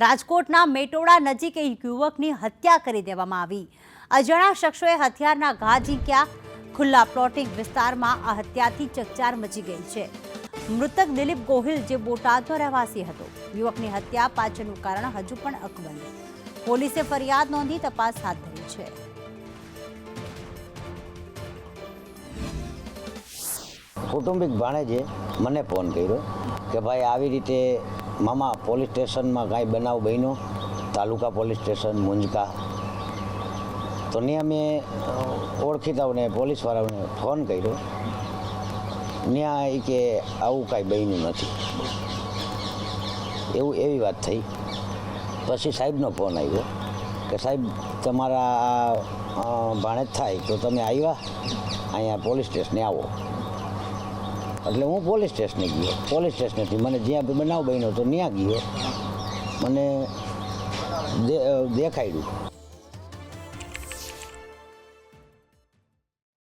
રાજકોટના મેટોડા નજીક એક યુવકની હત્યા કરી દેવામાં આવી। અજાણ્યા શખ્સોએ હથિયારના ઘા ઝીંક્યા। ખુલ્લા પ્લોટિંગ વિસ્તારમાં આ હત્યાથી ચકચાર મચી ગઈ છે। મૃતક દિલીપ ગોહિલ જે બોટાદનો રહેવાસી હતો। યુવકની હત્યા પાછળનું કારણ હજુ પણ અકબંધ। પોલીસે ફરિયાદ નોંધી તપાસ હાથ ધરી છે। કુટુંબિક ભાણેજે મને ફોન કર્યો કે ભાઈ આવી રીતે મામા પોલીસ સ્ટેશનમાં કાંઈ બનાવ બન્યો, તાલુકા પોલીસ સ્ટેશન મુંજકા। તો ત્યાં મેં ઓળખીતાઓને પોલીસવાળાઓને ફોન કર્યો। ત્યાં એ કે આવું કાંઈ બન્યું નથી, એવી વાત થઈ। પછી સાહેબનો ફોન આવ્યો કે સાહેબ તમારા ભાણેજ થાય તો તમે આવ્યા અહીંયા પોલીસ સ્ટેશને આવો। એટલે હું પોલીસ સ્ટેશને ગયો। પોલીસ સ્ટેશનેથી મને જ્યાં બનાવ બન્યો તો ત્યાં ગયો, મને દેખાડ્યું